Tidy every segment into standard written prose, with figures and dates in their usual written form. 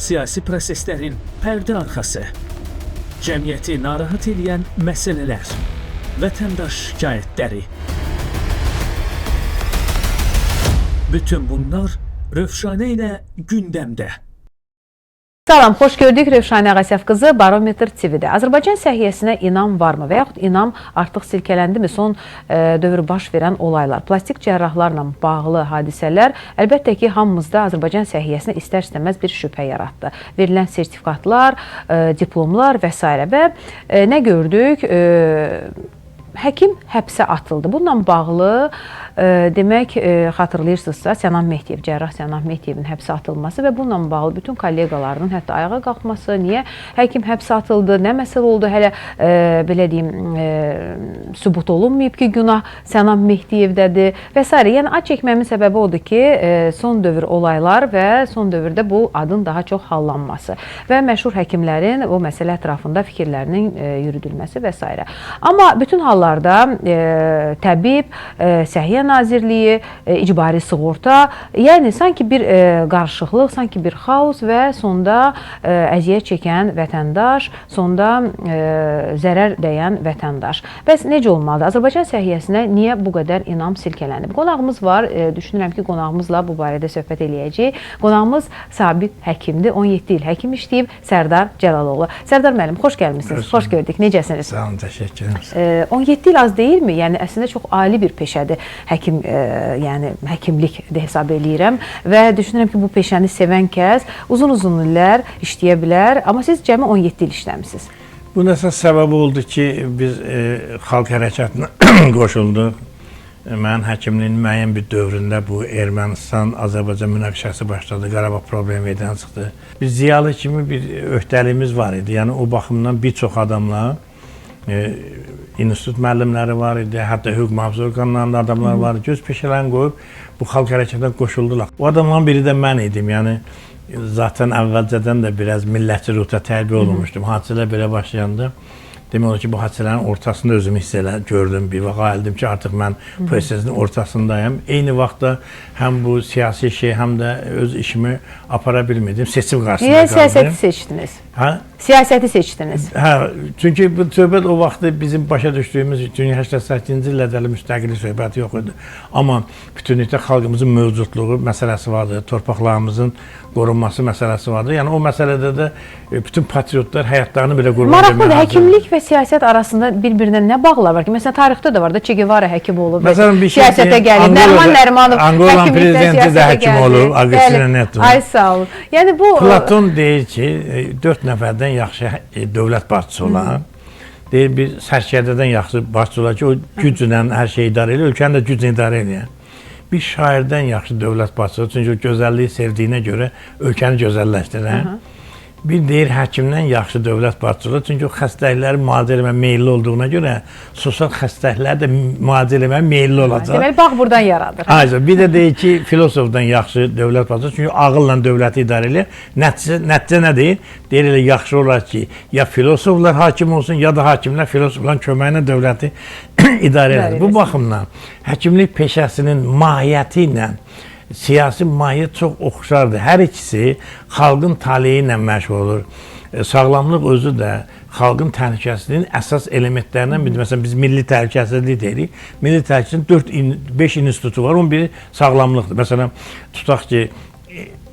siyasi proseslərin pərdə arxası, cəmiyyəti narahat edən məsələlər, vətəndaş şikayətləri. Bütün bunlar Rövşanə ilə gündəmdə. Salam, xoş gördük Rövşanə Ağasəf qızı Barometr TV-də. Azərbaycan səhiyyəsinə inam varmı və yaxud inam artıq silkələndi mi? Son dövr baş verən olaylar, plastik cərrahlarla bağlı hadisələr əlbəttə ki, hamımızda Azərbaycan səhiyyəsinə istər-istəməz bir şübhə yaratdı. Verilən sertifikatlar, diplomlar və s. Və nə gördük? Həkim həbsə atıldı. Bununla bağlı demək, xatırlayırsınızsa, Sənan Mehdiyev, cərrah Sənan Mehdiyevin həbsə atılması və bununla bağlı bütün kollegalarının hətta ayağa qalxması, niyə həkim həbsə atıldı, nə məsələ oldu, hələ belə deyim, sübut olunmayıb ki, günah Sənan Mehdiyevdədir və s. Yəni, ad çəkməmin səbəbi odur ki, son dövr olaylar və son dövrdə bu adın daha çox hallanması və məşhur həkimlərin o məsələ ətrafında fikirlərinin yürüdülməsi və s. Amma bütün hallarda təbib, Səhiyyə Nazirliyi, icbari sığorta, yəni sanki bir qarışıqlıq, sanki bir xaos və sonda əziyyət çəkən vətəndaş, sonda zərər dəyən vətəndaş. Bəs necə olmalıdır? Azərbaycan səhiyyəsinə niyə bu qədər inam silkələnib? Qonağımız var, düşünürəm ki, qonağımızla bu barədə söhbət eləyəcəyik. Qonağımız sabiq həkimdir, 17 il həkim işləyib, Sərdar Cəlaloğlu. Sərdar müəllim, xoş gəlmişsiniz, xoş gördük, necəsiniz? Sağ olun, təşəkkür ederim. 17 il az deyil mi? Yəni, əslində çox ali bir peşədir. Həkim, yəni həkimlik də hesab eləyirəm və düşünürəm ki, bu peşəni sevən kəs uzun-uzun illər işləyə bilər, amma siz cəmi 17 il işləmişsiniz. Bunun əsas səbəbi oldu ki, biz xalq hərəkatına qoşulduq. Mənim həkimliyin müəyyən bir dövründə bu Ermənistan-Azərbaycan münaqişəsi başladı, Qarabağ problemi meydana çıxdı. Biz ziyalı kimi bir öhdəliyimiz var idi, yəni o baxımdan bir çox adamlar, institut müəllimləri var idi, hətta hüquq mühafizə orqanlarında adamlar var idi, göz peşələrini qoyub bu xalq hərəkatına qoşuldular. O adamların biri də mən idim, yəni zaten əvvəlcədən də biraz millətçi ruhda tərbiyə olunmuşdum. Hadisələr belə başlayanda demək olar ki, bu hadisələrin ortasında özümü hiss gördüm. Bir vaxt ayıldım ki, artıq mən prosesin ortasındayım. Eyni vaxtda həm bu siyasi şey, həm də öz işimi apara bilmirdim. Seçim qarşısında qaldım. Niyə siyasəti seçdiniz? Hə? Siyasəti seçdiniz. Hə, çünki bu söhbət o vaxtı bizim başa düşdüyümüz 88-ci illərdə müstəqillik söhbəti yox idi. Amma bütünlükdə xalqımızın mövcudluğu məsələsi vardı, torpaqlarımızın qorunması məsələsi vardı. Yəni o məsələdə də bütün patriotlar həyatlarını belə qurban verməyə hazır. Maraqlıdır, həkimlik və siyasət arasında bir-birinə nə bağlar var ki? Məsələn, tarixdə də var da, Che Guevara həkim olub, siyasətə gəlib, Nəriman Nərimanov Angolan prezidenti də həkim olub, Agustin Neto. Ay sağ olun. Yəni bu Platon deyir ki, 4 nəfərdən yaxşı dövlət başçısı olan, deyir bir sərkərdədən yaxşı başçı olan ki, o güclə hər şeyi idarə edir, ölkəni də güclə idarə edir. Bir şairdən yaxşı dövlət başçısı, çünki o gözəlliyi sevdiyinə görə ölkəni gözəlləşdirir. Bir deyir həkimdən yaxşı dövlət başçısı, çünki o xəstəlikləri müalicə eləməyə meyilli olduğuna görə sosial xəstəlikləri də müalicə eləməyə meyilli olacaq. Deməli, bax buradan yaradır. Aynen. Bir də deyir ki, filosofdan yaxşı dövlət başçısı, çünki ağılla dövləti idarə edir. Nəticə nə deyir? Deyir elə yaxşı olar ki, ya filosoflar hakim olsun, ya da hakimlər filosofların köməyinə dövləti idarə edir. Bu baxımdan həkimlik peşəsinin mahiyyəti ilə siyasi mahiyyət çox oxşardır. Hər ikisi xalqın taleyi ilə məşğul olur. Sağlamlıq özü də xalqın təhlükəsizliyinin əsas elementlərindən biridir. Məsələn, biz milli təhlükəsizlik deyirik. Milli təhlükəsizliyin 5 institutu var, onun biri sağlamlıqdır. Məsələn, tutaq ki,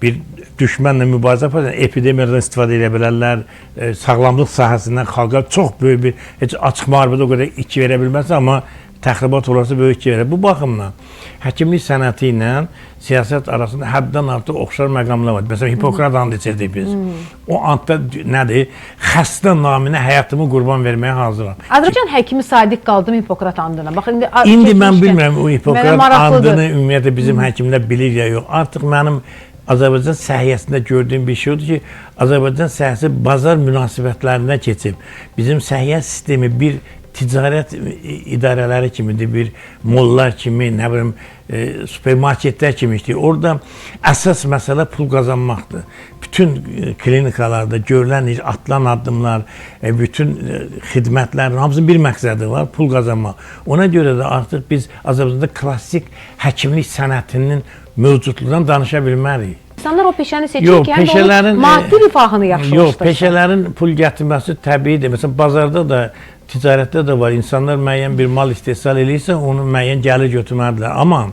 bir düşmənlə mübarizə aparırlar, epidemiyadan istifadə edə bilərlər, sağlamlıq sahəsindən xalqa çox böyük bir, heç açıq müharibədə o qədər itki verə bilməzsə, amma təxribat olarsa böyük itki verər. Bu baxımdan həkimlik sənəti ilə siyasət arasında həddən artıq oxşar məqamlar var. Məsələn, Hipokrat and içirdik biz. O andda nədir? Xəstə naminə həyatımı qurban verməyə hazıram. Azərbaycan həkimi sadiq qaldı mı Hipokrat andına? Bax, İndi mən bilmirəm, o Hipokrat andını ümumiyyətlə bizim həkimlər bilir ya yox. Artıq mənim Azərbaycan səhiyyəsində gördüyüm bir şey odur ki, Azərbaycan səhiyyəsi bazar münasibətlərinə keçib. Bizim səhiyyə sistemi bir ticarət idarələri kimidir, bir mollar kimi, nə bilim, supermarketlər kimi işləyir. Orada əsas məsələ pul qazanmaqdır. Bütün klinikalarda görülən atılan addımlar, bütün xidmətlərin hamısının bir məqsədi var, pul qazanmaq. Ona görə də artıq biz Azərbaycanda klassik həkimlik sənətinin mövcudluğundan danışa bilmərik. İnsanlar o peşəni seçir ki, həm də onun maddi rifahını yaxşılaşdırsın. Yox, peşələrin pul gətirməsi təbiidir. Məsələn, bazarda da, ticarətdə də var. İnsanlar müəyyən bir mal istehsal edirsə, onu müəyyən gəlir götürməlidirlər. Amma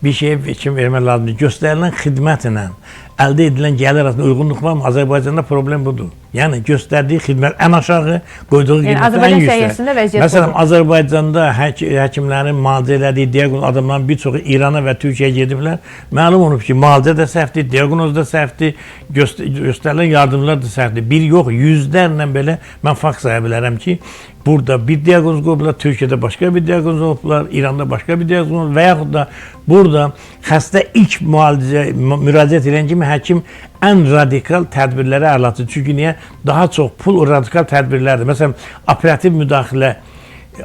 bir şeyə kim vermək lazımdır. Göstərilən xidmətlə əldə edilən gəlir arasında uyğunluq var mı? Azərbaycanda problem budur. Yəni göstərdiyi xidmət ən aşağı, qoyduğu qiymət ən yüksək. Məsələn, Azərbaycanda həkimlərin müalicə elədiyi diaqnoz adamların bir çoxu İrana və Türkiyəyə gediblər. Məlum olub ki, müalicə də səhvdir, diaqnoz da səhvdir, göstərilən yardımlar da səhvdir. Bir yox, yüzlərlə belə mən fakt saya bilərəm ki, burada bir diaqnoz qoyublar, Türkiyədə başqa bir diaqnoz qoyublar, İranda başqa bir diaqnoz və yaxud da burada xəstə ilk müraciət edən kimi həkim ən radikal tədbirlərə əl atır. Çünki niyə? Daha çox pul o radikal tədbirlərdir. Məsələn,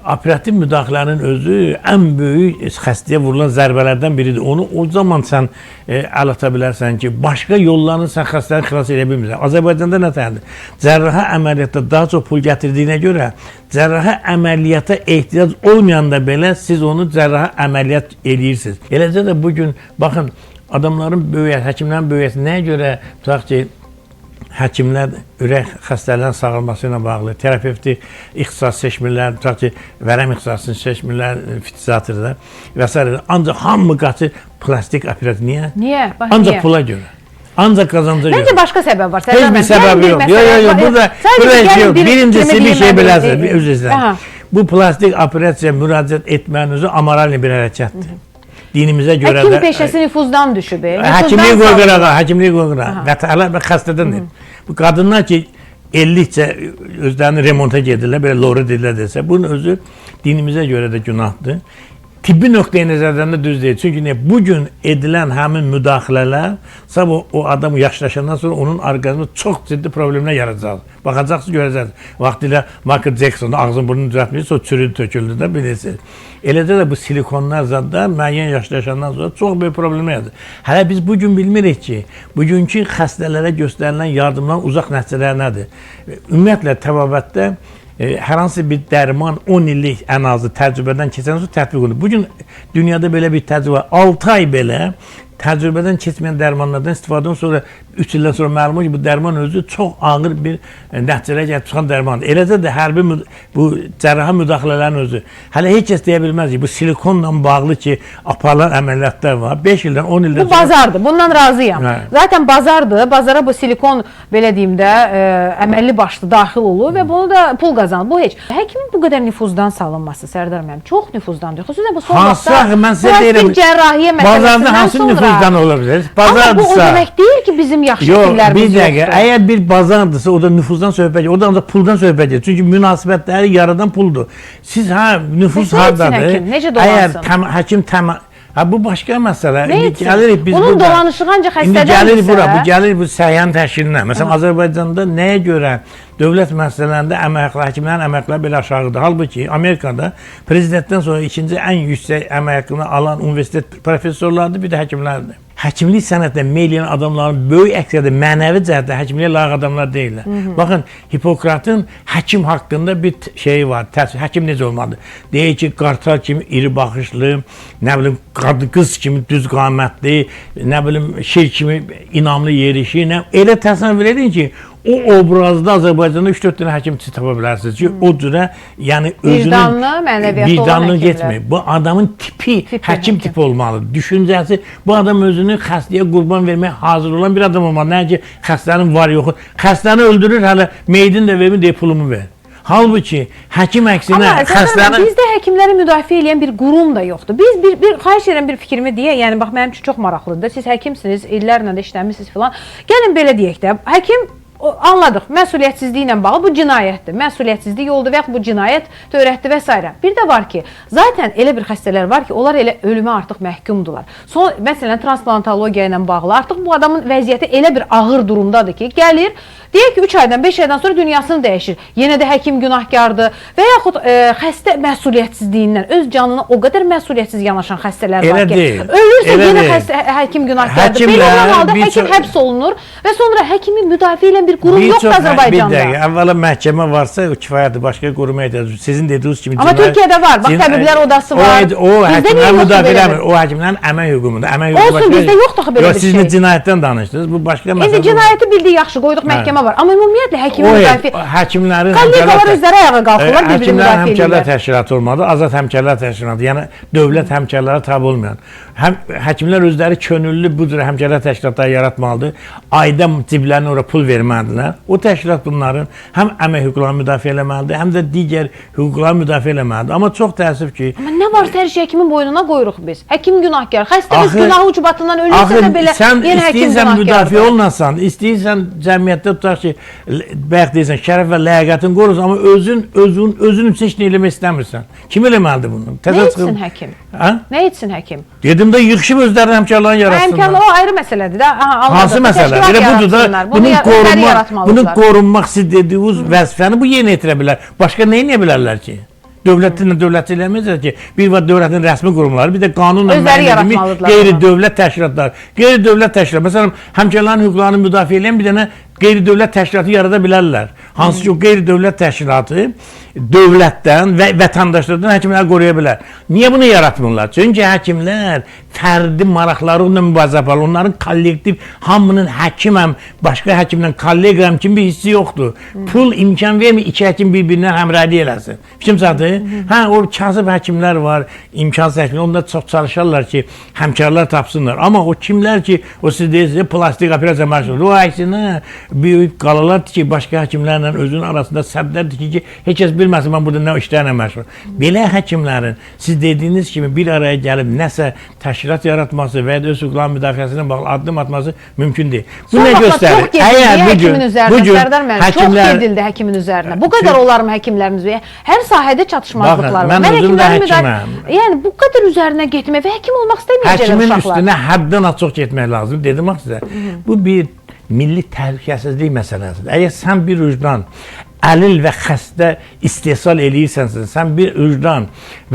operativ müdaxilənin özü ən böyük xəstəyə vurulan zərbələrdən biridir. Onu o zaman sən əl ata bilərsən ki, başqa yollarını sən xəstəni xilas edə bilmirsən. Azərbaycanda nə təhədir? Cərrahi əməliyyatda daha çox pul gətirdiyinə görə cərrahi əməliyyata ehtiyac olmayanda belə siz onu cərrahi əməliyyat eləyirsiniz. Eləcə də bugün, baxın, adamların böyüyəsi, həkimlərin böyüyəsi nəyə görə tutaq ki, həkimlər ürək xəstələrinin sağalması ilə bağlı terapevtik ixtisas seçmirlər, tutaq ki, vərəm ixtisasını seçmirlər, fitizatorda və s. Ancaq hamı qaçır plastik operasiya. Niyə? Niyə? Ancaq pula görə. Ancaq qazanca görə. Məncə başqa səbəb var. Heç bir səbəbi yox. Yox, burada şey yox. Birincisi bir şey biləsiniz, öz izləyiniz. Bu plastik operasiyaya müraciət etmənin özü amoral bir hərəkətdir. Dinimizə görə də... Həkim peşəsi nüfuzdan düşüb. Həkimlik qoyqıra, vətələr və xəstədəndir. Bu qadınlar ki, 50-cə özlərini remonta gedirlər, belə lori edirlər desə, bunun özü dinimizə görə də günahdır. Tibbi nöqteyi nəzərdən də düz deyil. Çünki bugün edilən həmin müdaxilələr sabah o adam yaşlaşandan sonra onun orqanizmində çox ciddi problemlər yaradacaq. Baxacaqsınız, görəcəksiniz. Vaxtilə Michael Jackson ağzını burnunu düzəltməyir, sonra çürüdü, töküldü də bilirsiniz. Eləcə də bu silikonlar zadlar müəyyən yaşlaşandan sonra çox böyük problemlər yaradır. Hələ biz bugün bilmirik ki, bugünkü xəstələrə göstərilən yardımların uzaq nəticələri nədir? Ümumiyyətlə, təbabətdə hər hansı bir dərman 10 illik ən azı təcrübədən keçən sonra tətbiq olunur. Bugün dünyada belə bir təcrübə, 6 ay belə təcrübədən keçməyən dərmanlardan istifadədən sonra 3 ildən sonra məlum olur ki, bu dərman özü çox ağır bir nəticələrə gəlib çıxan dərmandır. Eləcə də hərbi bu cərrahi müdaxilələrin özü. Hələ heç kəs deyə bilməz ki, bu silikonla bağlı ki, aparılan əməliyyatlar var. 5 ildən, 10 ildən sonra... Bu bazardır, bundan razıyam. Zaten bazardır, bazara bu silikon, belə deyim də, əməlli başlı daxil olur və bunu da pul qazanır. Bu heç. Həkimin bu qədər nüfuzdan salınması, Sərdar müəllim, çox nüfuzdan deyil. Xüsusən bu son vaxtda plastik cərrahiyyə məsələsindən sonra nüfuzdan ola bilər. Amma bu o demək deyil ki, bizim yaxşı həkimlərimiz yoxdur. Yox, əgər bir bazardırsa, o da nüfuzdan söhbət edir. O da ancaq puldan söhbət edir. Çünki münasibətləri yaradan puldur. Siz, nüfuz hardadır? Necə dolansın? Əgər həkim bu başqa məsələ. Bunun dolanışığı ancaq xəstədəndirsə. Bu gəlir bu səhiyyə təşkilinə. Məsələn, Azərbaycanda nəyə görə dövlət müəssisələrində həkimlərin əmək haqqları belə aşağıdır. Halbuki Amerikada prezidentdən sonra ikinci ən yüksək əmək haqqını alan universitet professorlardır, bir də həkimlərdir. Həkimlik sənətlə meyl edən adamların böyük əksəriyyəti mənəvi cəhətdə həkimliyə layiq adamlar deyirlər. Baxın, Hipokratın həkim haqqında bir şeyi var, həkim necə olmalıdır? Deyir ki, qartal kimi iri baxışlı, nə bilim, qız kimi düz qamətli, nə bilim, şir kimi inamlı yerişi, elə təsəvvür edin ki, o obrazda Azərbaycanda 3-4 dənə həkimçi tapa bilərsiniz ki, o cürə, yəni özünün vicdanlı getmir. Bu adamın tipi, həkim tipi olmalıdır. Düşüncəsi, bu adam özünü xəstəyə qurban verməyə hazır olan bir adam olmalı. Nə ki, xəstənin var yoxu. Xəstəni öldürür, hələ meydin də vermir, deyə pulumu ver. Halbuki həkim əksinə xəstənin... Bizdə həkimləri müdafiə edən bir qurum da yoxdur. Biz bir xahiş edən bir fikrimi deyə, yəni bax, mənim üçün çox maraqlıdır. Siz həkimsiniz, illərlə də işləmişsiniz filan. Gəlin belə deyək də, həkim anladıq, məsuliyyətsizliyi ilə bağlı bu cinayətdir. Məsuliyyətsizlik oldu və yaxud bu cinayət törətdi və s. Bir də var ki, zaten elə bir xəstələr var ki, onlar elə ölümə artıq məhkumdular. Məsələn, transplantologiya ilə bağlı artıq bu adamın vəziyyəti elə bir ağır durumdadır ki, gəlir, deyək ki, 3 aydan, 5 aydan sonra dünyasını dəyişir. Yenə də həkim günahkardır və yaxud xəstə məsuliyyətsizliyindən, öz canına o qədər məsuliyyətsiz yanaşan xəstələr var ki, ölürsə yenə həkim günahkardır. Belə olan halda həkim həbs olunur və sonra həkimi müdafiə edən bir qurum yoxdur Azərbaycanda. Bir dəqiqə, əvvəla məhkəmə varsa o kifayətdir, başqa quruma ehtiyac yoxdur. Sizin dediyiniz kimi amma Türkiyədə var, bax təbiblər odası var. O həkimlər müdafiə eləmir, o həkimlərin əmək hüququmudur. Olsun, bizdə yoxdur belə bir şey. Siz cinayətdən danışdınız, bu başqa məsələ. İndi cinayəti bildik, yaxşı qoyduq məhkəmə var, amma ümumiyyətlə həkimi müdafiə. Həkimlərin kollegalar özləri ayağa qalxırlar, bir-birini müdafiə edirlər. Həmkarlar təşkilatı olmadı, azad həmkarlar təşkilatı, yəni dövlət həmkarlara tabe olmayan. Həkimlər özləri könüllü bu cür həmkarlar təşkilatları yaratmalıdır. Ayda ciblərinə ora pul verməlidirlər. O təşkilat bunların həm əmək hüquqlarını müdafiə eləməlidir, həm də digər hüquqları müdafiə eləməlidir. Amma çox təəssüf ki... Amma nə varsa hər şey həkimin boynuna qoyuruq biz. Həkim günahkar. Xəstəmiz günahı ucbatından ölürsə də belə yenə həkim günahkardır. Sən müdafiə olunarsan, istəyirsən cəmiyyətdə tutaq ki, bayaq deyirsən, şərəf və ləyaqətin qorursan, amma özün üçün heç nə eləmək istəmirsən. Kim eləməlidir bunu? Nə etsin həkim? Nə etsin həkim? Dedim də yığışıb özlərinin həmkarlarını yaratsınlar. Həmkarlar o ayrı məsələdir də. Hansı məsələ? Elə budur da, bunun qorunmaq siz dediyiniz vəzifəni bu yeni etirə bilər. Başqa nə edə bilərlər ki? Dövlət eləməyəcək ki, bir var dövlətin rəsmi qurumları, bir də qanunla müəyyən edilmiş qeyri-dövlət təşkilatları. Qeyri-dövlət təşkilatları, məsələn, həmkarların hüquqlarını müdafiə edən bir dənə qeyri-dövlət təşkilatı yarada bilərlər. Hansı ki, o qeyri-dövlət təşkilatı dövlətdən və vətəndaşlardan həkimləri qoruya bilər. Niyə bunu yaratmırlar? Çünki həkimlər fərdi maraqlarıyla mübarizə aparır. Onların kollektiv, hamının həkiməm, başqa həkimdən kolleqam kimi bir hissi yoxdur. Pul imkan vermir, iki həkim bir-birindən həmrəylik eləsin. Kim zadı? Hə, o kasıb həkimlər var, imkansız həkimlər. Onlar çox çalışarlar ki, həmkarlar tapsınlar. Amma o kimlər ki, o siz deyirsiniz, plastik operasiya məşğul. O əksinə böyük qalalardır ki, başqa həkimlərlə özünün arasında səbdərdir ki, heç kəs bilməsin, mən burada nə işlərlə məşğul. Belə həkimlərin siz dediyiniz kimi bir araya gəlib nəsə təşkilat yaratması və ya da öz hüquqların müdafiəsinə bağlı addım atması mümkün deyil. Bu nə göstərir? Əgər bu gün çox gedildi həkimin üzərinə. Bu qədər olar mı həkimlərimiz? Hər sahədə çatışmazlıqlar var. Mən özüm də həkiməm. Yəni bu qədər üzərinə getmək və həkim olmaq istəməyəcəklər uşaqlar. Həkimin üstünə həddən çox getmək lazım. Dedim sizə. Bu bir milli təhlükəsizlik məsələsidir. Əgər sən bir ucdan əlil və xəstə istehsal eləyirsənsə, sən bir ucdan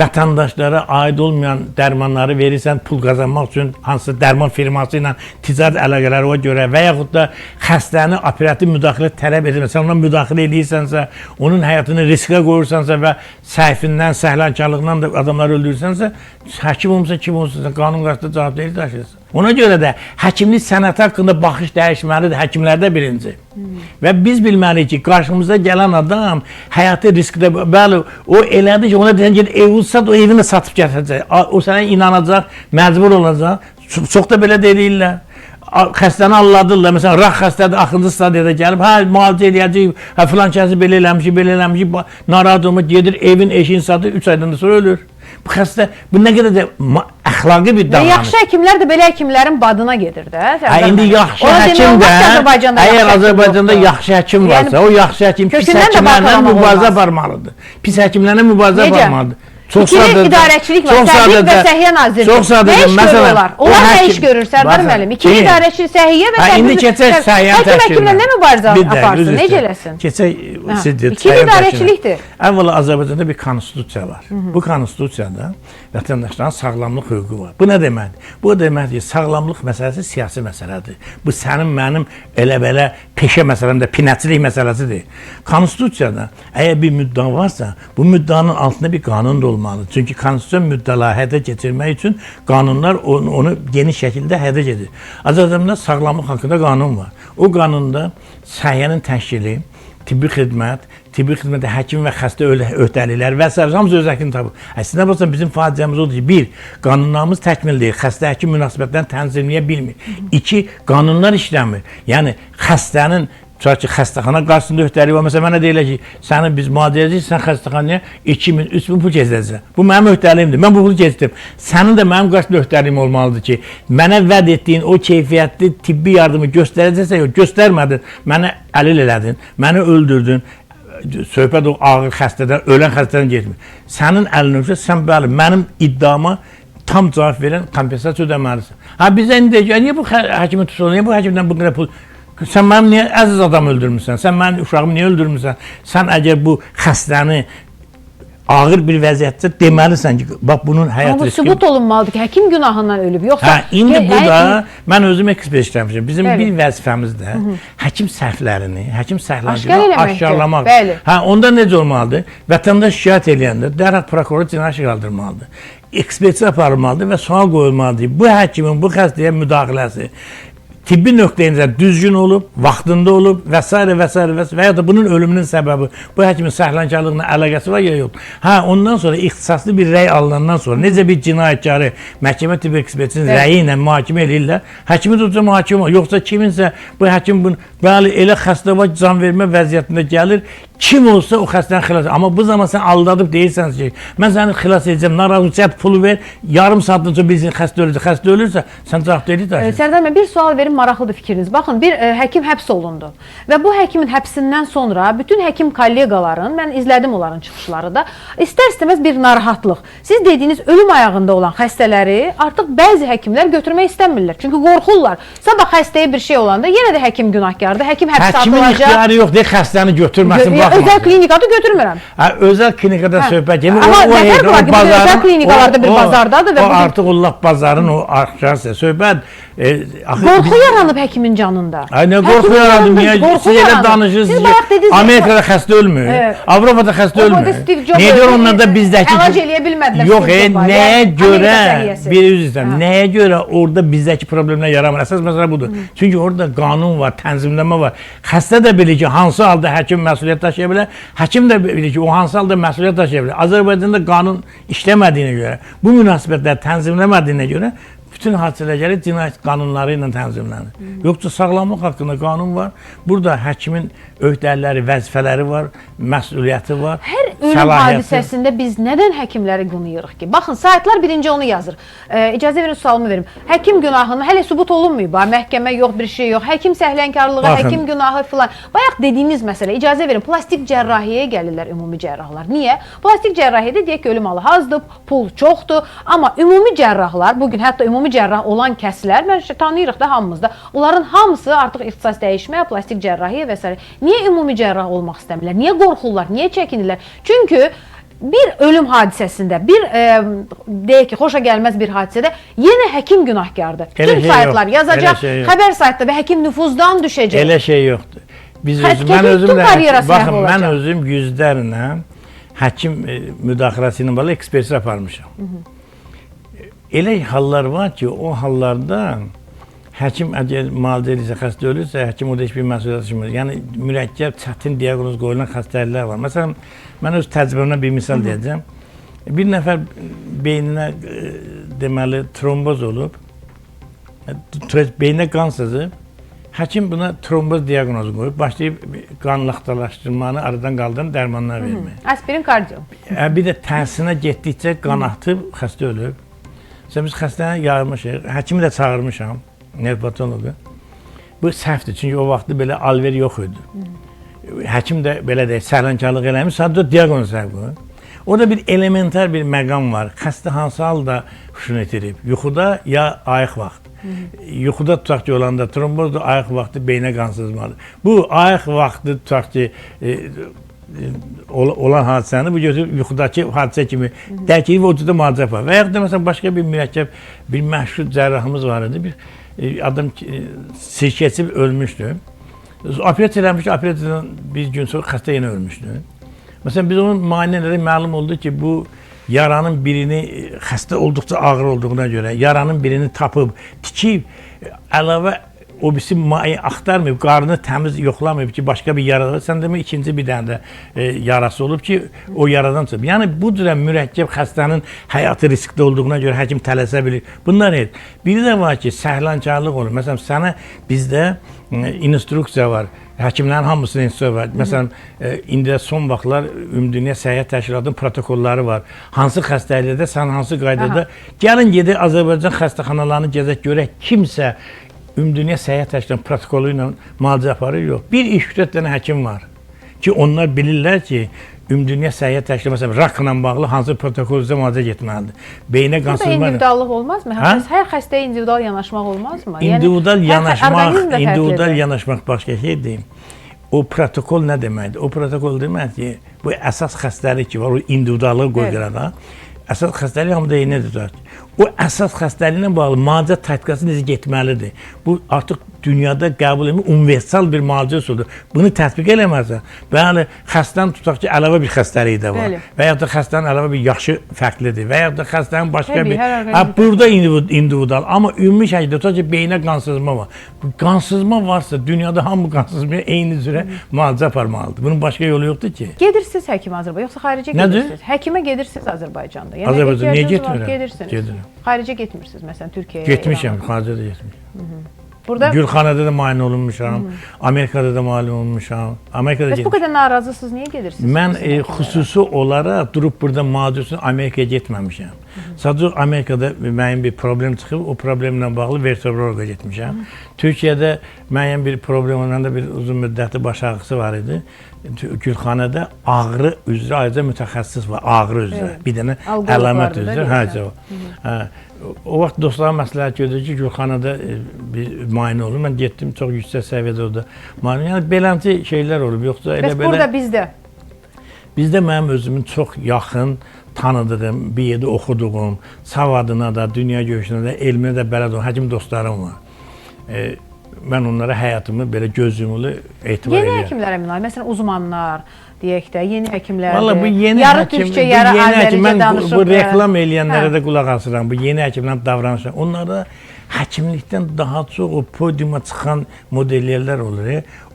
vətəndaşlara aid olmayan dərmanları verirsən pul qazanmaq üçün hansısa dərman firması ilə ticarət əlaqələri görə və yaxud da xəstəni operativ müdaxilə tələb edirsən, ona müdaxilə eləyirsənsə, onun həyatını riskə qoyursansa və səhvindən, səhlənkarlıqdan da adamları öldürürsənsə, həkim olmuşsan, kim olmuşsan, qanun qarşısında cavabdehlik daşıyırsan. Ona görə də həkimlik sənəti haqqında baxış dəyişməlidir həkimlərdə birinci. Və biz bilməliyik ki, qarşımıza gələn adam həyatı riskdə, bəli, o elədir ki, ona deyən ki, evi sat, o evini satıb gətirəcək. O sənə inanacaq, məcbur olacaq. Çox da belə deyirlər. Xəstəni anladırlar. Məsələn, raq xəstədir, axıncı stadiyada gəlib, hə, müalicə eləyəcək, hə, filan kəsi belə eləmişik, narahat olmaq, gedir, evin eşiğini satır, 3 aydan da sonra ölür. Bu xəstə, bu nə qədər də əxlaqi bir davranış. Yaxşı həkimlər də belə həkimlərin badına gedir də. İndi yaxşı həkim də, əgər Azərbaycanda yaxşı həkim varsa, o yaxşı həkim pis həkimlərlə mübarizə aparmalıdır. Pis həkimlərlə mübarizə aparmalıdır. İkili idarəçilik var, Səhiyyə və Səhiyyə Nazirliyi. Nə iş görürlər? Onlar nə iş görür, Sərdar müəllim? İkili idarəçilik, Səhiyyə və Səhiyyə. Həkim həkimlə nə mübarizə aparsın, necə eləsin? İkili idarəçilikdir. Əvvəla Azərbaycanda bir konstitusiya var. Bu konstitusiyada vətəndaşların sağlamlıq hüququ var. Bu nə deməkdir? Bu deməkdir ki, sağlamlıq məsələsi siyasi məsələdir. Bu sənin, mənim elə-belə peşə məsələmdə, pinəçilik məsələsidir. Konstitusiyada əgər bir müdda varsa, bu müddanın altında bir qanun da olmalıdır. Çünki konstitusiya müddələri həyata keçirmək üçün qanunlar onu geniş şəkildə həyata keçirir. Azərbaycanda sağlamlıq haqqında qanun var. O qanunda səhiyyənin təşkili, tibbi xidmətdə həkim və xəstə öhdəliklər və s. hamısı öz həkim tapır. Əslində baxsan bizim faciəmiz odur ki, bir, qanunlarımız təkmil deyil, xəstə-həkim münasibətlərini tənzimləyə bilmir. İki, qanunlar işləmir. Yəni xəstənin Tutaq ki, xəstəxana qarşısında öhdəlik var. Məsələn, mənə deyirlər ki, səni biz müalicə edirik, sən xəstəxanaya 2000, 3000 pul keçəcəksən. Bu mənim öhdəliyimdir. Mən bu pulu keçdim. Sənin də mənim qarşısında öhdəliyim olmalıdır ki, mənə vəd etdiyin o keyfiyyətli tibbi yardımı göstərəcəksən, yox, göstərmədin. Mənə əlil elədin, məni öldürdün. Söhbət o ağır xəstədən, ölən xəstədən getmir. Sənin əlin ölsə, sən bəli, mənim iddiama tam cavab verən kompensasiya ödəməlisən. Ha, bizə indi deyək, niyə bu həkimi tuturlar, niyə bu həkimdən bu qədər pul... Sən mənim niyə əziz adam öldürmüsən, sən mənim uşağımı niyə öldürmüsən? Sən əgər bu xəstəni ağır bir vəziyyətdə deməlisən ki, bax bunun həyat riski... Amma bu sübut olunmalıdır ki, həkim günahından ölüb, yoxsa... Hə, indi burada mən özüm ekspert işləmişim. Bizim bir vəzifəmiz də həkim səhvlərini, həkim səhvlərini aşkarlamaq. Hə, onda necə olmalıdır? Vətəndaş şikayət eləyəndə dərhal prokuror cinayət işi qaldırmalıdır. Ekspertiza aparılmalıdır və sual qoyulmalıdır. Bu həkimin bu xəstəyə müdaxiləsi tibbi nöqteyindən düzgün olub, vaxtında olub və s. və ya da bunun ölümünün səbəbi bu həkimin səhlənkarlığına əlaqəsi var ya yox. Hə, ondan sonra ixtisaslı bir rəy alınandan sonra necə bir cinayətkarı məhkəmə tibbi ekspertinin rəyi ilə mühakimə edirlər, həkimi tutsa mühakimə var. Yoxsa kiminsə bu həkim bunu, bəli, elə xəstə var, can vermə vəziyyətində gəlir, kim olsa o xəstəni xilas edir. Amma bu zaman sən aldadıb deyirsən ki, mən səni xilas edəcəm, narazıçət pulu ver, yarım saatdan sonra bilsin xəstə öləcək. Xəstə ölürsə, sən cavab deyirsən. Sərdar bəy, bir sual verim, maraqlıdır fikriniz. Baxın, bir həkim həbs olundu və bu həkimin həbsindən sonra bütün həkim kolleqaların, mən izlədim onların çıxışları da, istər-istəməz bir narahatlıq. Siz dediyiniz ölüm ayağında olan xəstələri artıq bəzi həkimlər götürmək istəmirlər. Çünki qorxurlar. Sabah xəstəyə bir şey olanda yenə də həkim günahkardır, həkim həbsə atılacaq. Həkimin ixtiyarı yox, deyək xəstəni götürməsin. Özəl klinikada götürmürəm. Özəl klinikada söhbət gedir. Amma nə fərq var ki, özəl klinikalarda bir bazardadır. O artıq o laf bazarın o aşağısı. Söhbət... Qorxu yaranıb həkimin canında. Nə qorxu yaranıb? Siz elə danışırsınız ki, Amerikada xəstə ölmür, Avropada xəstə ölmür. Niyə görə onlar da bizdəki... Əlac eləyə bilmədilər. Yox, nəyə görə, bir üzrdən, nəyə görə orada bizdəki problemlər yaramır? Əsas məsələ budur. Çünki orada qanun var, tənzimləmə var. Xəstə də bilir ki, hansı halda həkim məsuliyyət daşıya bilər, həkim də bilir ki, o hansı halda məsuliyyət daşıya bilər. Azərbaycanda qanun işləmədiyinə görə, bu münasibətlər tənzimləmədiyinə görə bütün hadisələr cinayət qanunları ilə tənzimlənir. Yoxsa sağlamlıq haqqında qanun var. Burada həkimin öhdəlikləri, vəzifələri var, məsuliyyəti var. Hər ölüm hadisəsində biz nədən həkimləri qınayırıq ki? Baxın, saytlar birinci onu yazır. İcazə verin, sualımı verim. Həkim günahını hələ sübut olunmayıb. Məhkəmə yox, bir şey yox. Həkim səhlənkarlığı, həkim günahı filan. Bayaq dediyiniz məsələ, icazə verin, plastik cərrahiyyəyə gəlirlər ümumi cərrahlar. Niyə? Plastik cərrahiyyədə deyək ki, ölüm halı azdır, pul çoxdur. Amma ümumi cərrahlar, bugün hətta ümumi cərrah olan kəslər, mən tanıyırıq da hamımızda, onların hamısı artıq ixtisas dəyişmə, plastik cərrahiyyə və s. Niyə ümumi cərrah olmaq istəmirlər? Niyə qorxurlar? Niyə çəkinirlər? Çünki bir ölüm hadisəsində, bir deyək ki, xoşa gəlməz bir hadisədə yenə həkim günahkardır. Bütün saytlar yazacaq, xəbər saytda və həkim nüfuzdan düşəcək. Elə şey yoxdur. Baxın, mən özüm yüzlərlə həkim müdaxiləsi ilə bağlı ekspertiza aparmışam. Elə hallar var ki, o hallarda həkim əgər müalicə edirsə, xəstə ölürsə, həkim orada heç bir məsuliyyət daşımır. Yəni, mürəkkəb, çətin diaqnoz qoyulan xəstəliklər var. Məsələn, mən öz təcrübəmdən bir misal deyəcəm. Bir nəfər beyninə deməli tromboz olub, beyninə qan sızıb, həkim buna tromboz diaqnozu qoyub, başlayıb qan laxtalaşdırmanı aradan qaldıran dərmanlar vermək. Aspirin, kardiyo. Bir də tərsinə getdikcə qan atıb, xəstə ölüb. Biz xəstəni yayırmışıq, həkimi də çağırmışam, nevropatoloqu. Bu səhvdir, çünki o vaxtda belə alver yox idi. Həkim də belə deyək, səhlənkarlıq eləmiş, sadəcə diaqnoz səhv qoyur. Orada bir elementar bir məqam var. Xəstə hansı halda huşunu itirib? Yuxuda ya ayıq vaxt. Yuxuda tutaq ki, olanda trombozdur, ayıq vaxtı beynə qan sızmalıdır. Bu ayıq vaxtı tutaq ki, olan hadisəni bu götürüb yuxudakı hadisə kimi dərk edib o cürdə müalicə yapar. Və yaxud da məsələn başqa bir mürəkkəb, bir məşhur cərrahımız var idi. Bir adam sirk keçib ölmüşdü. Operasiya eləmişdi, operasiyadan bir gün sonra xəstə yenə ölmüşdü. Məsələn biz onun müayinələrdə məlum oldu ki, bu yaranın birini xəstə olduqca ağır olduğuna görə yaranın birini tapıb, tikib, əlavə o birisi maye axtarmayıb, qarnı təmiz yoxlamayıb ki, başqa bir yara var. Sən demə ikinci bir dənə də yarası olub ki, o yaradan çıxıb. Yəni, bu cürə mürəkkəb xəstənin həyatı riskdə olduğuna görə həkim tələsə bilir. Bunlar et. Biri də var ki, səhlənkarlıq olur. Məsələn, sənə bizdə instruksiya var. həkimlərin hamısının institutu var. Məsələn, indi son vaxtlar Ümumdünya Səhiyyə Təşkilatının protokolları var. Hansı xəstəlikdə, sən hansı qaydada gəlin gedək Azərbaycan xəstəxanalarını gəzək görək kimsə Ümumdünya Səhiyyə Təşkilatının protokolu ilə müalicə aparır, yox. Bir iş 4 dənə həkim var ki, onlar bilirlər ki, Ümumdünya Səhiyyə Təşkilatı məsələn rakla bağlı hansı protokol üzrə müalicə getməlidir. Beynə qansızma. Burada individuallıq olmazmı? Hər xəstəyə individual yanaşmaq olmazmı? İndividual yanaşmaq başqa şey deyim. O protokol nə deməkdir? O protokol demək ki, bu əsas xəstəlik ki var, o individuallığı qoy qırana. Əsas xəstəlik hamıda eynidir. O əsas xəstəliyinə bağlı müalicə taktikası necə getməlidir? Bu artıq dünyada qəbul edilmiş universal bir müalicə üsuludur. Bunu tətbiq eləməzsə, bəli, xəstənin tutaq ki, əlavə bir xəstəliyi də var. Və ya da xəstənin əlavə bir yaşı fərqlidir. Və ya da xəstənin başqa bir... Burada individual, amma ümumi şəkildə tutaq ki, beynə qansızma var. Qansızma varsa, dünyada hamı qansızmaya eyni üzrə müalicə aparmalıdır. Bunun başqa yolu yoxdur ki. Gedirsiniz həkim Azərbaycan, yoxsa xaricə gedirsiniz? Həkimə gedirsiniz Azərbaycanda. Azərbaycan niyə getmirəm? Gedirsiniz. Xaricə getmirsiniz, məsələn, Türkiyəyə? Getmişəm, xaricə də getmişəm. Burada Gülxanada da müayinə olunmuşam, Amerikada da müayinə olunmuşam. Amerikada bu qədər narazısınız, niyə gedirsiniz? Mən xüsusi olaraq durub burada müalicə üçün Amerikaya getməmişəm. Sadəcə Amerikada müəyyən bir problem çıxıb, o problemlə bağlı vertebroloqa getmişəm. Türkiyədə müəyyən bir problem olanda bir uzun müddətli baş ağrısı var idi. Gülxanada ağrı üzrə ayrıca mütəxəssis var, ağrı üzrə. Bir dənə əlamət üzrə. O vaxt dostlarım məsləhət gördü ki, Gülxanada bir müayinə olur. Mən getdim, çox yüksək səviyyədə orada müayinə. Yəni, beləmci şeylər olur. Yoxsa elə belə... Bəs burada bizdə? Bizdə mənim özümün çox yaxın tanıdığım, bir yerdə oxuduğum, savadına da, dünya görüşünə də, elminə də bələd olan həkim dostlarım var. Mən onlara həyatımı belə göz yumulu etibar edirəm. Yeni həkimlərə minayım, məsələn, uzmanlar, deyək də, yeni həkimlərdir. Valla bu yeni yarı həkim, türkçə, yarı azəricə danışır. Bu reklam eləyənlərə də qulaq asıram, bu yeni həkimlərin davranışı. Onlarda həkimlikdən daha çox o podiuma çıxan modelliyələr olur.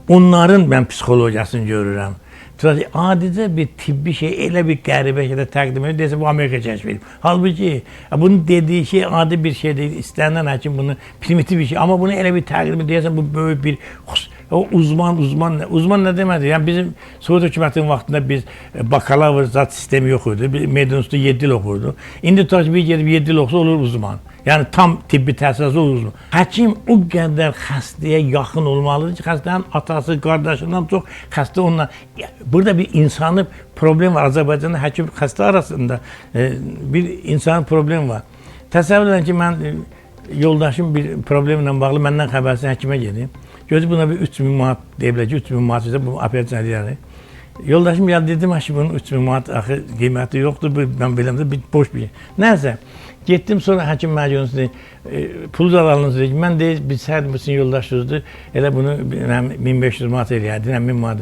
Onların mən psixologiyasını görürəm. Adicə bir tibbi şey, elə bir qəribə şeydə təqdim edir, desə bu Amerika kəşf edib. Halbuki, bunun dediyi şey adi bir şey deyil, istənilən həkim bunu primitiv bir şey, amma bunu elə bir təqdim edir, deyəsən bu böyük bir uzman nə deməkdir? Yəni bizim Sovet hökumətinin vaxtında biz bakalavr zat sistemi yox idi, Medium Institutu 7 il oxurdu. İndi tutaq ki, bir gedib 7 il oxusa olur uzman. Yəni tam tibbi təhsilatı olur. Həkim o qədər xəstəyə yaxın olmalıdır ki, xəstənin atası, qardaşından çox xəstə onunla... Burada bir insani problem var. Azərbaycanda həkim xəstə arasında bir insani problem var. Təsəvvür edin ki, mən yoldaşım bir problemlə bağlı məndən xəbərsiz həkimə gedim. Gözü buna bir 3000 manat deyiblər ki, 3000 manat üzrə bu operasiya edərik. Yoldaşım ya dedim ki, bunun 3000 manat axı qiyməti yoxdur, mən beləmdə bir boş bir şey. Nəysə, getdim sonra həkim mənə görünsün, pulu da alınızdır. Mən deyir, biz hər birisinin yoldaşımızdır, elə bunu 1500 manat eləyərdi, 1000 manat.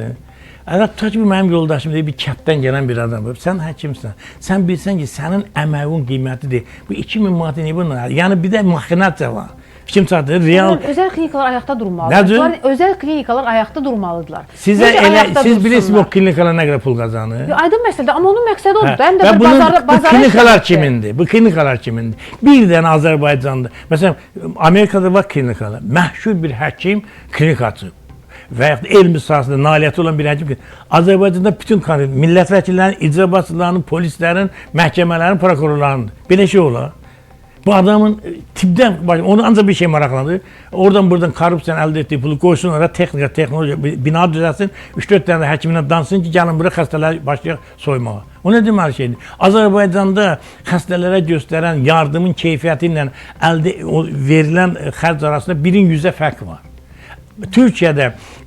Tutaq ki, bu mənim yoldaşım deyir, bir kətdən gələn bir adam. Sən həkimsən, sən bilsən ki, sənin əməyin qiyməti deyil. Bu 2000 manat niyə bunlar? Yəni bir də maxinasiya var. Kim çatır? Real... Özəl klinikalar ayaqda durmalıdırlar. Özəl klinikalar ayaqda durmalıdırlar. Siz bilirsiniz o klinikalar nə qədər pul qazanır? Aydın məsələdir, amma onun məqsədi odur. Həm də bu klinikalar kimindir? Bu klinikalar kimindir? Bir dənə Azərbaycanda, məsələn, Amerikada var klinikalar. Məşhur bir həkim klinikacı və yaxud elmi sahəsində nailiyyəti olan bir həkim. Azərbaycanda bütün millət vəkillərinin, icra başçılarının, polislərin, məhkəmələrin, prokurorlarının. Belə şey olar. Bu adamın tibdən, onu ancaq bir şey maraqlandır. Oradan-buradan korrupsiyanı əldə etdiyi pulu qoysun oraya, texnologiya, bina düzəlsin, 3-4 dənə də həkimlə dansın ki, gəlin buraya xəstələri başlayaq soymağa. O nə deməli şeydir? Azərbaycanda xəstələrə göstərən yardımın keyfiyyəti ilə verilən xərc arasında 1-in 100-ə fərq var. Türkiyədə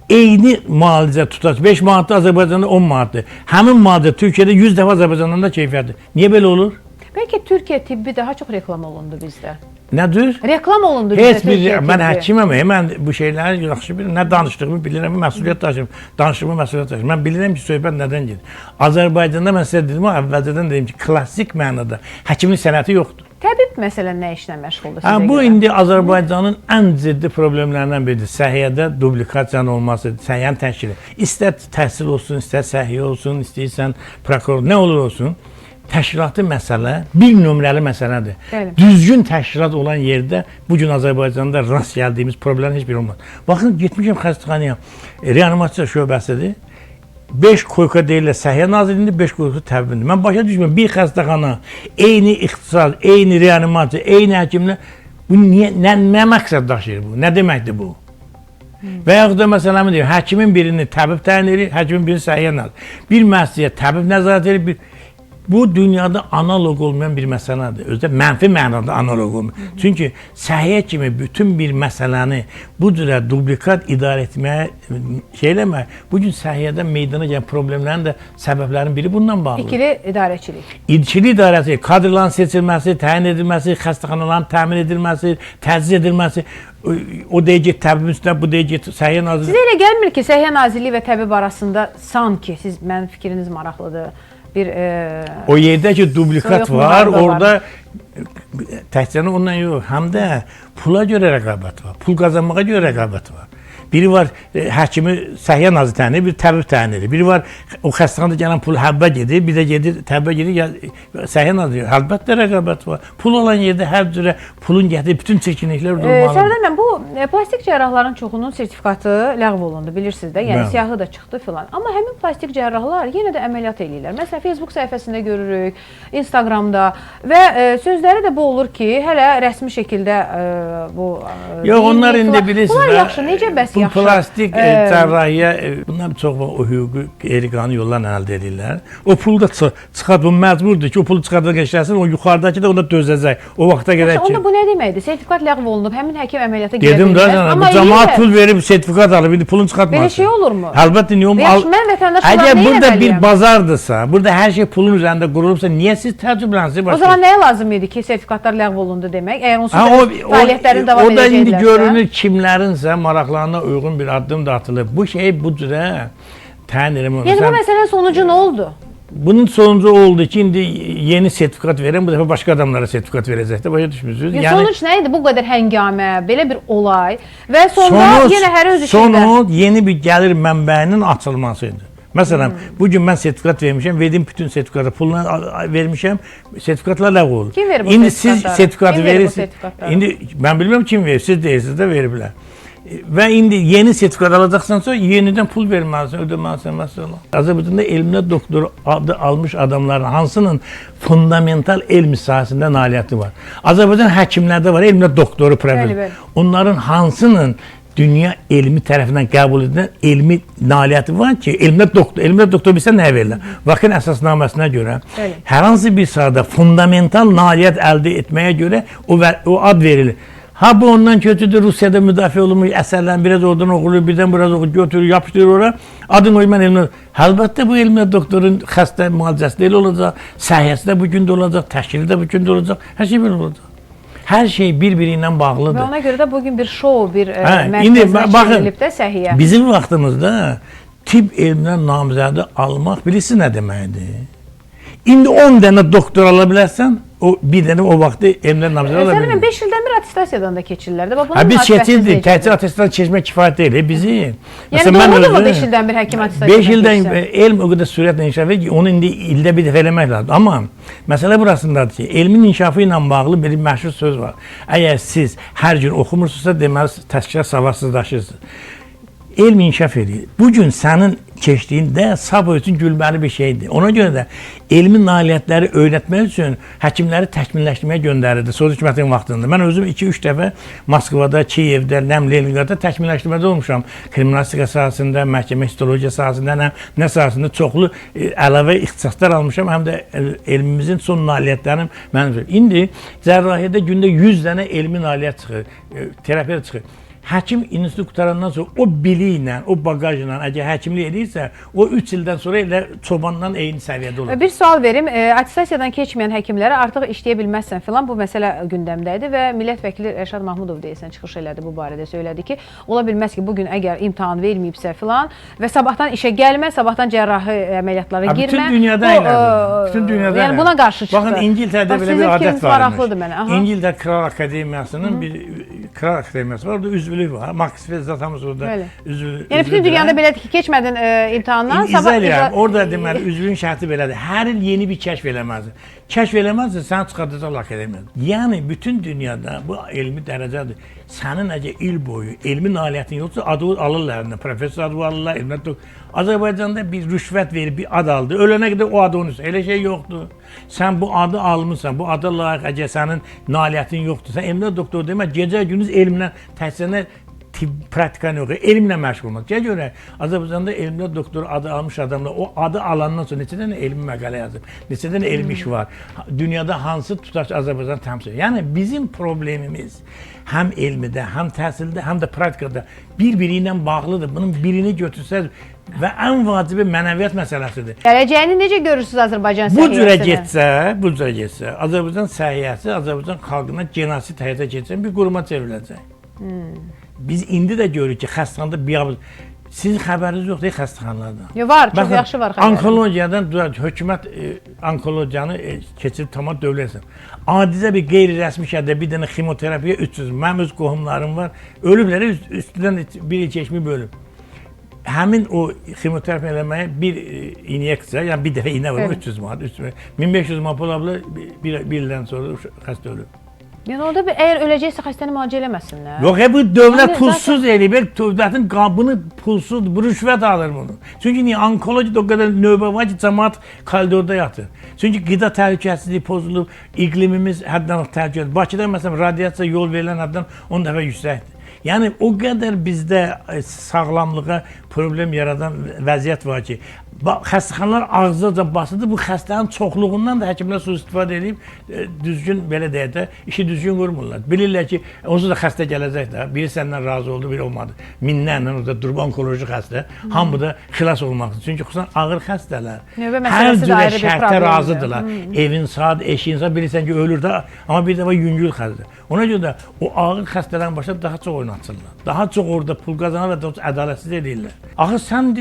eyni müalicə tutaq, 5 manatda Azərbaycanda 10 manatdır. Həmin müalicə Türkiyədə 100 dəfə Azərbaycandan da keyfiyyətdir. Niyə belə olur? Bəlkə Türkiyə tibbi daha çox reklam olundu bizdə. Nədir? Reklam olundu bizdə Türkiyə tibbi. Mən həkiməm, mən bu şeyləri yaxşı bilirəm. Nə danışdığımı bilirəm, məsuliyyət daşıyım. Danışdığımı məsuliyyət daşıyım. Mən bilirəm ki, söhbət nədən gedir. Azərbaycanda mən sizə dedim, əvvəlcədən dedim ki, klassik mənada həkimlik sənəti yoxdur. Təbib məsələn nə işlə məşğuldur sizə Bu indi Azərbaycanın ən ciddi problemlərindən biridir. Səhiyyədə dublikasiyanın olması, səhiyyənin təşkili. İstər təhsil olsun, istər səhiyyə olsun, istəyirsən prokuror, nə olur olsun. təşkilatı məsələ bir nömrəli məsələdir. Bəli. Düzgün təşkilat olan yerdə bu gün Azərbaycanda rast gəldiyimiz problem heç bir olmaz. Baxın, getmişəm xəstəxanaya, reanimasiya şöbəsidir. 5 koyka deyirlər Səhiyyə Nazirliyində, 5 koyka təbibində. Mən başa düşmürəm, bir xəstəxana, eyni ixtisas, eyni reanimasiya, eyni həkimlər, bu nə məqsəd daşıyır bu? Nə deməkdir bu? Və yaxud da məsələmi deyir, həkimin birini təbib təyin edir, həkimin birini Səhiyyə Nazirliyi. Bir müəssisəyə təbib nəzarət edir, bu dünyada analog olmayan bir məsələdir. Özdə mənfi mənada analog olmayan. Çünki səhiyyə kimi bütün bir məsələni bu cürə dublikat idarə etməyə, bugün səhiyyədə meydana gələn problemlərin də səbəblərin biri bundan bağlıdır. İkili idarəçilik. İkili idarəçilik, kadrların seçilməsi, təyin edilməsi, xəstəxanaların təmin edilməsi, təchiz edilməsi, o deyək ki, təbibin üstündə, bu deyək ki, Səhiyyə Nazirliyi. Sizə elə gəlmir ki, Səhiyyə Nazirliyi və təbib arasında sanki, mənim fikriniz maraqlıdır, o yerdə ki, dublikat var, orada təkcə ondan yox, həm də pula görə rəqabət var, pul qazanmağa görə rəqabət var. Biri var həkimi Səhiyyə Nazirliyi təyin edir, bir təbib təyin edir. Biri var o xəstəxanada gələn pul həbbə gedir, bir də gedir təbibə gedir, Səhiyyə Nazirliyi. Əlbəttə rəqabət var. Pul olan yerdə hər cürə pulun gətirib bütün çirkinliklər durmalıdır. Sərdar müəllim, bu plastik cərrahların çoxunun sertifikatı ləğv olundu, bilirsiniz də, yəni siyahı da çıxdı filan. Amma həmin plastik cərrahlar yenə də əməliyyat eləyirlər. Məsələn, Facebook səhifəsində görürük, Instagramda və sözləri də bu olur ki, hələ rəsmi şəkildə bu... Yox, onlar indi bilirsiniz. Bunlar yaxşı, necə bəs bu plastik cərrahiyyə, bunlar çox o hüquqi qeyri-qanuni yollarla əldə edirlər. O pul da çıxart, bu məcburdur ki, o pulu çıxardan geçirsin, o yuxarıdakı da ona dözəcək. O vaxta qədər ki... Onda bu nə deməkdir? Sertifikat ləğv olunub, həmin həkim əməliyyata girə bilməz. Gedim da, bu cəmaat pul verib sertifikat alıb, indi pulun çıxartmasın. Belə şey olurmu? Əlbəttə, niyə olmur? Yaxşı, mən vətəndaşlarına nə eləməliyəm? Əgər burada bir bazardırsa, burada hər şey pulun üzərində qurulubsa, niyə siz təəccüblənirsiniz? O zaman nəyə lazım idi ki, sertifikatlar ləğv olundu demək? Əgər onsuz fəaliyyətlərini davam edəcəklərsə? O da indi görünür kimlərinsə maraqlarına uyğun bir addım da atılıb. Bu şey bu cürə təyin edilmir. Yəni bu məsələnin sonucu nə oldu? Bunun sonucu oldu ki, indi yeni sertifikat veren bu dəfə başqa adamlara sertifikat verəcək də, başa düşmürsünüz? Sonuç nə idi? Bu qədər həngamə, belə bir olay və sonra yenə hər öz işində... Sonuç yeni bir gəlir mənbəyinin açılmasıydı. Məsələn, bugün mən sertifikat vermişəm, verdim bütün sertifikatı, pulunu vermişəm, sertifikatlar ləğv oldu. Kim verir bu sertifikatları? sertifikatları? İndi siz sertifikatı verirsiniz. İndi mən bilmirəm kim verir, siz deyirsiniz də veriblər. Və indi yeni sertifikat alacaqsan sonra yenidən pul verməlisən, ödəməlisən məsələn. Azərbaycanda elmdə doktor adı almış adamların hansının fundamental elm sahəsində nailiyyəti var. Azərbaycan həkimlərdə var, elmdə doktoru professor. Onların hansının dünya elmi tərəfindən qəbul edilən elmi nailiyyəti var ki, elmdə doktor bilsə nəyə verirlər? Vakın əsasnaməsinə görə hər hansı bir sahədə fundamental nailiyyət əldə etməyə görə o ad verilir. Ha bu ondan kötüdür, Rusiyada müdafiə olunmuş əsərlərin biraz oradan oxulur, birdən biraz oxulur, götürür, yapışdırır ora. Adını qoyur, mən elmdə. Əlbəttə bu elmdə doktorun xəstə müalicəsi də elə olacaq, səhiyyəsi də bu gün də olacaq, təşkili də bu gün də olacaq, hər şey belə olacaq. Hər şey bir-biri ilə bağlıdır. Və ona görə də bugün bir şou, bir mərkəzə çevrilib də səhiyyə. Bizim vaxtımızda tibb elmindən namizədi almaq bilirsiniz nə deməkdir? İndi 10 dənə doktor ala bilərsən, o bir dənə o vaxtı elmdən namizədi ala bilərsən. Sənin 5 ildən bir attestasiyadan da keçirlər də. Biz keçirdik, təhsil attestasiyadan keçmək kifayət deyil, bizim. Yəni doğrudur mu 5 ildən bir həkim attestasiyadan 5 ildən elm o qədər sürətlə inkişaf edir ki, onu indi ildə bir dəfə eləmək lazım. Amma məsələ burasındadır ki, elmin inkişafı ilə bağlı bir məşhur söz var. Əgər siz hər gün oxumursunuzsa, deməli təşkilat savadsızlaşırsınız. Elm inkişaf edir. Bugün sənin keçdiyində sabah üçün gülməli bir şeydir. Ona görə də elmi nailiyyətləri öyrətmək üçün həkimləri təkmilləşdirməyə göndərirdi Sovet hökumətinin vaxtında. Mən özüm 2-3 dəfə Moskvada, Kiyevdə, Leninqradda təkmilləşdirmədə olmuşam. Kriminalistika sahəsində, məhkəmə histologiya sahəsində, nə sahəsində çoxlu əlavə ixtisaslar almışam, həm də elmimizin son nailiyyətlərinin mənim. İndi cərrahiyyədə gündə 100 dənə elmi nailiyyət çıxır, terapiya çıxır. Həkim institutu qutarandan sonra o biliklə, o bagajla, əgər həkimlik edirsə, o 3 ildən sonra elə çobandan eyni səviyyədə olur. Bir sual verim, attestasiyadan keçməyən həkimlərə artıq işləyə bilməzsən filan, bu məsələ gündəmdəydi və millət vəkili Rəşad Mahmudov deyəsən çıxış elədi bu barədə, söylədi ki, ola bilməz ki, bugün əgər imtahan verilməyibsə filan və sabahdan işə gəlmə, sabahdan cərrahi əməliyyatlara girmə. Bütün dünyada elədir. Bütün dünyada elədir. Yəni buna qarşı çıxdı. Baxın, İngiltərədə belə bir adət var. Maraqlıdır mənə. İngiltər Kral Akademiyasının bir kral akademiyası var, orada üzvülük var. Max Vezat hamısı orada Bəli. üzvülük. Yəni bütün dünyada belədir ki, keçmədin imtahandan, İzah edirəm. Orada deməli üzvün şərti belədir. Hər il yeni bir kəşf eləməlisən. Kəşf eləməzsən, səni çıxardacaqlar akademiyadan. Yəni bütün dünyada bu elmi dərəcədir. Sənin əgər il boyu elmi nailiyyətin yoxsa adı alırlar əlindən. Professor adı alırlar, elmlər doktor. Azərbaycanda bir rüşvət verib bir ad aldı. Ölənə qədər o adı onun üstə. Elə şey yoxdur. Sən bu adı almısan, bu adı layiq əgər sənin nailiyyətin yoxdur. Sən elmlər doktor demə, gecə gündüz elmlə təhsilinə praktikan yox, elmlə məşğul olmaq. Gəl görək, Azərbaycanda elmlər doktoru adı almış adamlar o adı alandan sonra neçə dənə elmi məqalə yazıb, neçə dənə elmi iş var. Dünyada hansı tutaq Azərbaycan təmsil edir. Yəni bizim problemimiz həm elmidə, həm təhsildə, həm də praktikada bir-biri ilə bağlıdır. Bunun birini götürsəz və ən vacibi mənəviyyat məsələsidir. Gələcəyini necə görürsünüz Azərbaycan Bu cürə səhiyyəsini? getsə, Azərbaycan səhiyyəsi Azərbaycan xalqına genosid həyata keçən bir quruma çevriləcək. Biz indi də görürük ki, xəstəxanada biabız. Sizin xəbəriniz yoxdur xəstəxanalardan. Var, çox yaxşı var xəbər. Onkologiyadan hökumət onkologiyanı keçirib tamam dövlətsən. Adicə bir qeyri-rəsmi şəkildə bir dənə ximoterapiya 300. Mənim öz qohumlarım var. Ölüblər, üstündən bir il keçməyib ölüb. Həmin o ximoterapiya eləməyə bir inyeksiya, yəni bir dəfə iynə var 300 manat, 1500 manat ola bilər, bir ildən sonra xəstə ölüb. Yəni orada əgər öləcəksə xəstəni müalicə eləməsinlər. Yox, bu dövlət pulsuz eləyir, dövlətin qabını pulsuz, bu rüşvət alır bunu. Çünki niyə onkologiyada o qədər növbə var ki, cəmaət koridorda yatır. Çünki qida təhlükəsizliyi pozulub, iqlimimiz həddən təhlükəsiz. Bakıda məsələn radiasiya yol verilən həddən 10 dəfə yüksəkdir. Yəni o qədər bizdə sağlamlığa problem yaradan vəziyyət var ki, xəstəxanalar ağızdaca basıdır. Bu xəstələrin çoxluğundan da həkimlər sui-istifadə edib düzgün belə deyək də işi düzgün qurmurlar. Bilirlər ki, onsuz da xəstə gələcək də. Biri səndən razı oldu, biri olmadı. Minlərlə orada durub onkoloji xəstə, hamı da xilas olmaqdır. Çünki xüsusən ağır xəstələr hər cürə şərtə razıdırlar. Evin saat, eşiyin saat, bilirsən ki, ölür də, amma bir dəfə yüngül xəstə. Ona görə də o ağır xəstələrin başına daha çox oynatırlar. Daha çox orada pul qazanır və daha çox ədalətsiz edirlər. Axı sən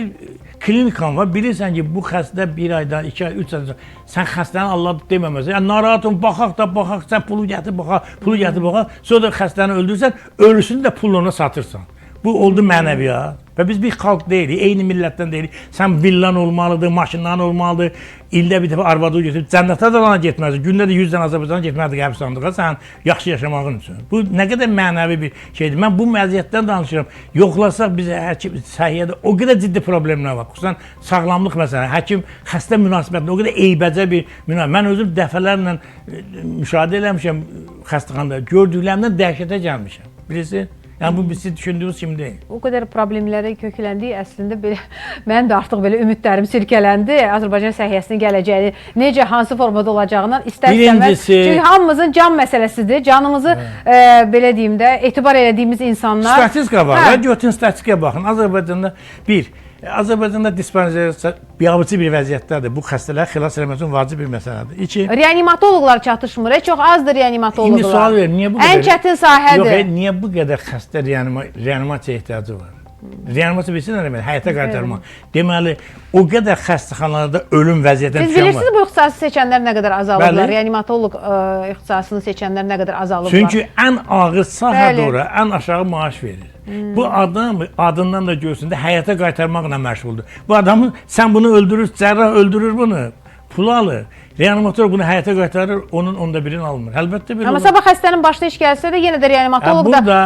klinikan var, bilirsən ki, bu xəstə 1 aydan, 2 ay, 3 ay, sən xəstəni Allah deməməsən. Yəni, narahat ol, baxaq da baxaq, sən pulu gətir, baxaq, sonra da xəstəni öldürürsən, ölüsünü də pulla ona satırsan. Bu oldu mənəviyyat. Və biz bir xalq deyilik, eyni millətdən deyilik. Sən villan olmalıdır, maşınların olmalıdır, ildə bir dəfə arvadı götürüb, cənnətə də ona getməlidir. Gündə də 100 dənə Azərbaycana getməlidir qəbristanlığa, sən yaxşı yaşamağın üçün. Bu nə qədər mənəvi bir şeydir. Mən bu məziyyətdən danışıram. Yoxlasaq biz həkim səhiyyədə o qədər ciddi problemlər var. Xüsusən sağlamlıq məsələn, həkim xəstə münasibətində o qədər eybəcə bir münasibət. Mən özüm dəfələrlə müşahidə eləmişəm xəstəxanada, gördüklərimdən dəhşətə gəlmişəm. Bilirsiniz? Yəni bu bizi düşündüyümüz kimi deyil. O qədər problemlərə kökləndik, əslində belə mənim də artıq belə ümidlərim silkələndi. Azərbaycan səhiyyəsinin gələcəyi necə, hansı formada olacağından istər-istəməz. Çünki hamımızın can məsələsidir. Canımızı belə deyim də etibar elədiyimiz insanlar. Statistika var. Götürün statistikaya baxın. Azərbaycanda dispanser biabıcı bir vəziyyətdədir. Bu xəstələri xilas eləmək üçün vacib bir məsələdir. 2. Reanimatoloqlar çatışmır. Çox azdır reanimatoloqlar. İndi sual verin, niyə bu qədər? Ən çətin sahədir. Yox, niyə bu qədər xəstə reanimasiyaya ehtiyacı var? Reanimasiya bilsin nə demək? Həyata qaytarmaq. Deməli, o qədər xəstəxanalarda ölüm vəziyyətdən düşən var. Siz bilirsiniz bu ixtisası seçənlər nə qədər azalıblar? Reanimatoloq ixtisasını seçənlər nə qədər azalıblar? Çünki ən ağır sahədə ora ən aşağı maaş verir. Bu adam adından da görsün də həyata qaytarmaqla məşğuldur. Bu adamı sən bunu öldürür, cərrah öldürür bunu. Pul alır. Reanimatolog bunu həyata qaytarır, onun onda birini almır. Əlbəttə belə olur. Amma sabah xəstənin başına iş gəlsə də yenə də reanimatoloq da burada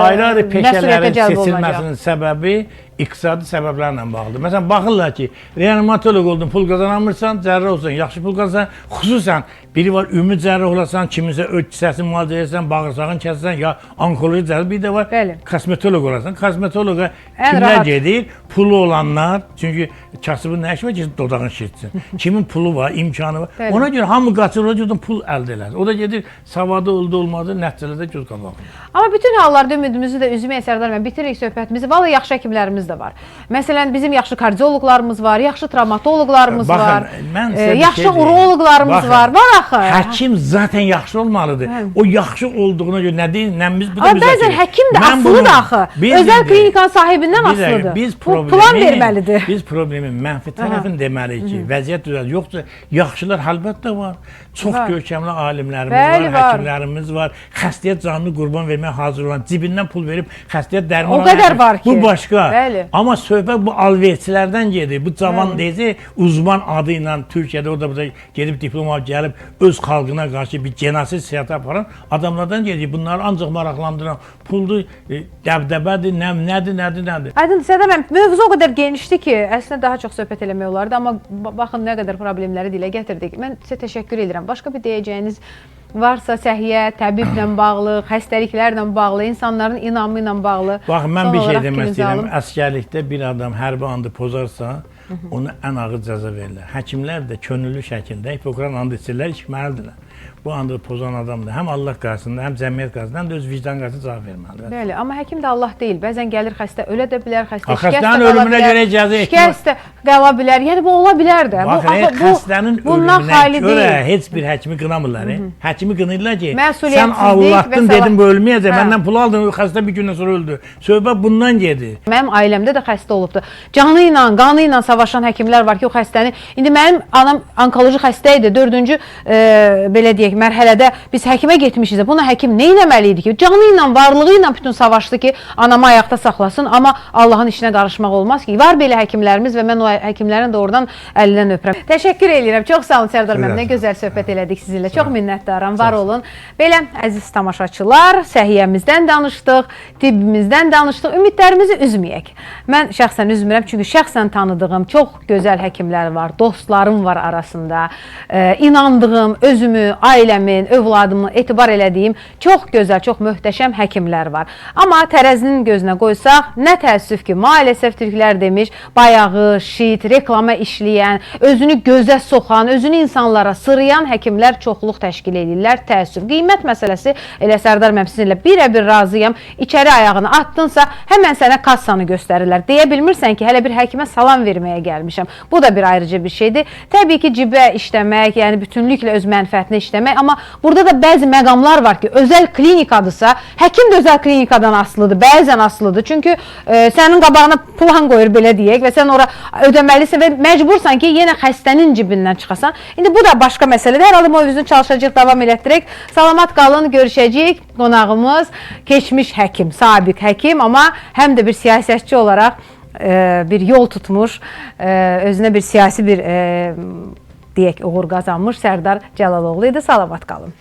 ayrı-ayrı peşələrin seçilməsinin səbəbi iqtisadi səbəblərlə bağlıdır. Məsələn, baxırlar ki, reanimatolog oldun, pul qazanamırsan, cərrah olsan, yaxşı pul qazansan, xüsusən biri var, ümumi cərrah olasan, kiminsə öz kisəsini müalicə edirsən, bağırsağını kəssən, ya onkoloji cərrah, bir də var, kosmetolog olasan. Kosmetoloqa kimlər gedir? Pulu olanlar, çünki kasıbın nə işi var ki, dodağını şişirtsin. Kimin pulu var, imkanı var. Ona görə hamı qaçırır, pul əldə elər. O da gedir, savadı oldu, olmadı, nəticələrdə göz qabaqlı. Amma bütün hallarda ümidimizi də üzməyə Sərdar mən bitiririk söhbətimizi. Vallahi yaxşı həkimlərimiz də var. Məsələn, bizim yaxşı kardioloqlarımız var, yaxşı travmatoloqlarımız var, yaxşı uroloqlarımız var. Var axı. Həkim zaten yaxşı olmalıdır. O yaxşı olduğuna görə nə deyil, nə biz bu da müzakirə. Amma bəzən həkim də asılıdır axı. Özəl klinikanın sahibindən asılıdır. Plan verməlidir. Biz problemin mənfi tərəfini deməliyik ki, vəziyyət düzəlir. Yoxsa yaxşılar əlbəttə var. Çox Var. görkəmli alimlərimiz Bəli, var, var. həkimlərimiz var. Xəstəyə canını qurban verməyə hazır olan, cibindən pul verib xəstəyə dərman O qədər alır. var ki. Bu başqa. Bəli. Amma söhbət bu alverçilərdən gedir. Bu cavan deyəcək, uzman adı ilə Türkiyədə orada burada gedib diplom alıb gəlib öz xalqına qarşı bir genosid siyasəti aparan adamlardan gedir. Bunları ancaq maraqlandıran puldur, dəbdəbədir, nədir. Aydın, Sərdar müəllim, mövzu o qədər genişdir ki, əslində daha çox söhbət eləmək olardı, amma baxın nə qədər problemləri dilə gətirdik. Mən sizə təşəkkür edirəm. Başqa bir deyəcəyiniz varsa səhiyyə, təbiblə bağlı, xəstəliklərlə bağlı, insanların inamı ilə bağlı. Bax, mən son bir şey olaraq demək fikrinizi istəyirəm. alım. Əskərlikdə bir adam hərbi andı pozarsa, ona ən ağır cəza verirlər. Həkimlər də könüllü şəkildə Hipokrat andı içirlər, içməlidirlər. Bu andı pozan adam da həm Allah qarşısında, həm cəmiyyət qarşısında, həm də öz vicdan qarşısında cavab verməlidir. Bəli, amma həkim də Allah deyil. Bəzən gəlir xəstə ölə də bilər, xəstə Xəstənin ölümünə görə icazə şikəst də qala bilər. Yəni bu ola bilər də. Bax, xəstənin ölümünə görə heç bir həkimi qınamırlar. Həkimi qınırlar ki, sən Allahdan dedin bu ölməyəcək, məndən pul aldın, xəstə bir gündən sonra öldü. Söhbət bundan gedir. Mənim ailəmdə də xəstə olubdu. Canı ilə, qanı ilə savaşan həkimlər var ki, o xəstəni. İndi mənim anam onkoloji xəstə idi. 4-cü belə deyək mərhələdə biz həkimə getmişik. Buna həkim nə etməli idi ki? Canı ilə, varlığı ilə bütün savaşdı ki, anamı ayaqda saxlasın, amma Allahın işinə qarışmaq olmaz ki. Var belə həkimlərimiz və mən o həkimlərin də oradan əlindən öpürəm. Təşəkkür edirəm. Çox sağ olun Sərdar müəllim. Nə gözəl söhbət elədik sizinlə. Çox minnətdaram. Var olun. Belə əziz tamaşaçılar, səhiyyəmizdən danışdıq, tibbimizdən danışdıq. Ümidlərimizi üzməyək. Mən şəxsən üzmürəm, çünki şəxsən tanıdığım çox gözəl həkimlər var, dostlarım var arasında. İnandığım, özümü, ailəmin, övladımı etibar elədiyim çox gözəl, çox möhtəşəm həkimlər var. Amma tərəzinin gözünə qoysaq, nə təəssüf ki, maalesef türklər demiş, bayağı, şit, reklama işləyən, özünü gözə soxan, özünü insanlara sırıyan həkimlər çoxluq təşkil edirlər. Təəssüf. Qiymət məsələsi, elə Sərdar müəllim sizinlə birə-bir razıyam. İçəri ayağını atdınsa, həmən sənə kassanı göstərirlər. Deyə bilmirsən ki, hələ bir həkimə salam verməyə gəlmişəm. Bu da bir ayrıca bir şeydir. Təbii ki, cibə işləmək, yəni bütünlüklə öz mənfəətinə işləmək, amma burada da bəzi məqamlar var ki, özəl klinikadırsa, həkim də özəl klinikadan asılıdır, bəzən asılıdır. Çünki sənin qabağına plan qoyur, belə deyək, və sən ora ödəməlisən və məcbursan ki, yenə xəstənin cibindən çıxasan. İndi bu da başqa məsələdir. Hər halda mövzunu çalışacaq, davam elətdirək. Salamat qalın, görüşəcəyik. Qonağımız keçmiş həkim, sabiq həkim, amma həm də bir siyasətçi olaraq bir yol tutmuş, özünə bir siyasi bir deyək, uğur qazanmış Sərdar Cəlaloğlu idi. Salamat qalın.